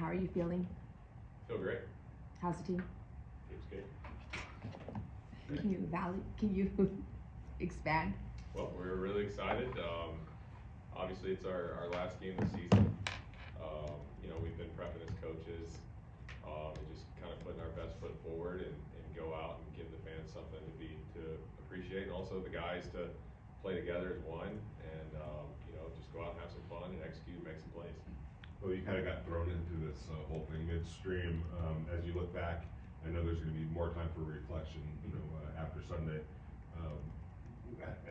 are you feeling? Feel great. How's the team? It's good. Can you expand? Well, we're really excited. Obviously, it's our last game of the season. We've been prepping as coaches and just kind of putting our best foot forward and go out and give the fans something to appreciate, and also the guys to play together as one and just go out and have some fun and execute, make some plays. Well, you kind of got thrown into this whole thing midstream. As you look back, I know there's going to be more time for reflection, after Sunday.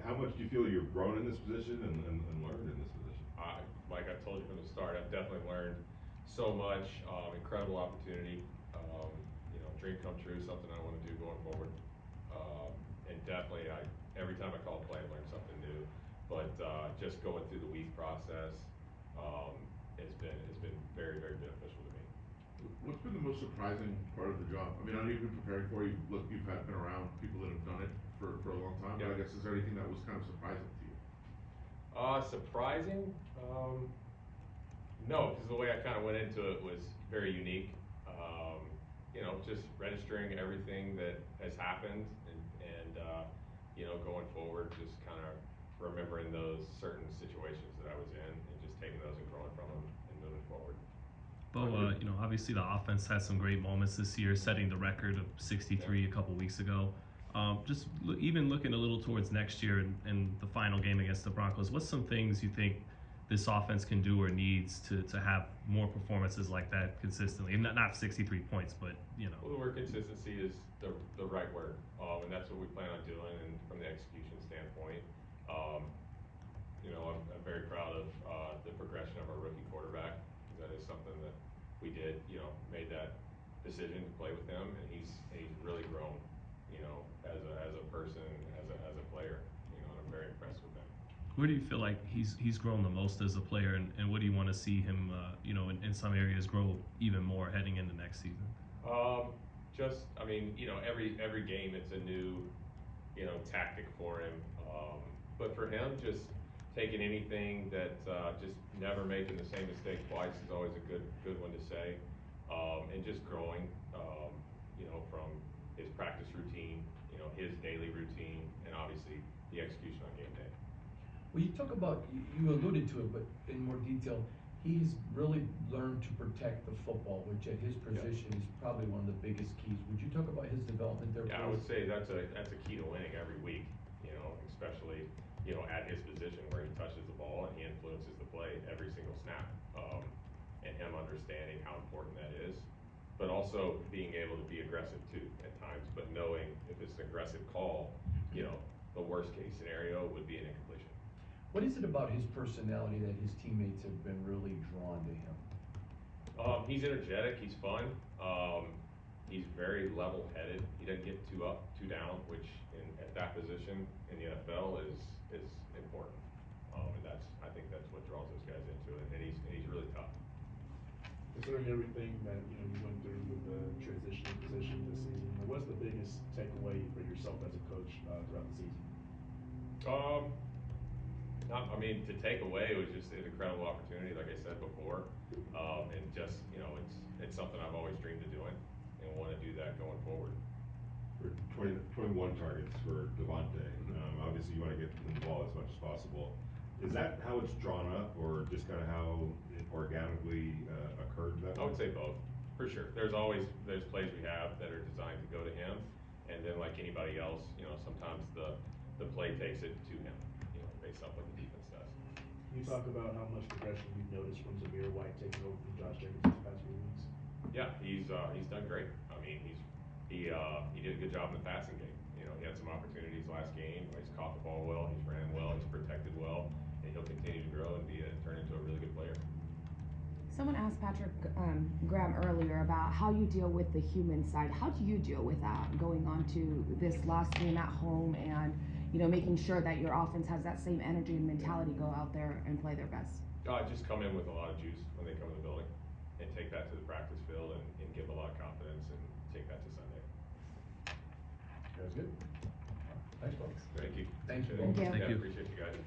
How much do you feel you've grown in this position and learned in this position? Like I told you from the start, I've definitely learned so much. Incredible opportunity. Dream come true. Something I want to do going forward. And definitely, every time I call a play, I learn something new. But just going through the week process has been very, very beneficial to me. What's been the most surprising part of the job? I mean, I know you've been preparing for it. You've been around people that have done it for a long time. Yeah. But I guess, is there anything that was kind of surprising to you? Surprising? No, because the way I kind of went into it was very unique. Just registering everything that has happened and going forward, just kind of remembering those certain situations that I was in and just taking those and growing from them and moving forward. Bo, obviously the offense had some great moments this year, setting the record of 63 a couple weeks ago. Even looking a little towards next year and the final game against the Broncos, what's some things you think this offense can do or needs to have more performances like that consistently? And not 63 points, but Well, the word consistency is the right word, and that's what we plan on doing. And from the execution standpoint, I'm very proud of the progression of our rookie quarterback. That is something that we did, made that decision to play with him, and he's really grown, as a person, as a player, and I'm very impressed with him. where do you feel like he's grown the most as a player, and what do you want to see him, in some areas grow even more heading into next season? Every game it's a new, tactic for him. But for him, just taking anything that just never making the same mistake twice is always a good one to say. And just growing, from his practice routine, his daily routine, and obviously the execution on game day. Well, you talk about, you alluded to it, but in more detail, he's really learned to protect the football, which at his position is probably one of the biggest keys. Would you talk about his development there? Yeah, I would say that's a key to winning every week, especially, at his position where he touches the ball and he influences the play every single snap. And him understanding how important that is, but also being able to be aggressive too at times, but knowing if it's an aggressive call, the worst case scenario would be an incompletion. What is it about his personality that his teammates have been really drawn to him? He's energetic, he's fun, he's very level-headed. He doesn't get too up, too down, which at that position in the NFL is important. And I think that's what draws those guys into it. And he's really tough. Considering everything that you went through with the transition position this season, what's the biggest takeaway for yourself as a coach throughout the season? To take away, it was just an incredible opportunity, like I said before, and just it's something I've always dreamed of doing, and want to do that going forward. For 21 targets for Devontae. Obviously, you want to get him the ball as much as possible. Is that how it's drawn up, or just kind of how it organically occurred? I would say both, for sure. There's plays we have that are designed to go to him, and then like anybody else, sometimes the play takes it to him, based off what the defense does. Can you talk about how much progression you've noticed from Zamir White taking over from Josh Jacobs these past few weeks? Yeah, he's done great. He did a good job in the passing game. He had some opportunities last game. He's caught the ball well. He's ran well. He's protected well, and he'll continue to grow and turn into a really good player. Someone asked Patrick Graham earlier about how you deal with the human side. How do you deal with that going on to this last game at home and making sure that your offense has that same energy and mentality, go out there and play their best? Just come in with a lot of juice when they come to the building, and take that to the practice field and give a lot of confidence and take that to Sunday. That's good. Thanks, folks. Thank you. Thank you. Thank you. Yeah, appreciate you guys.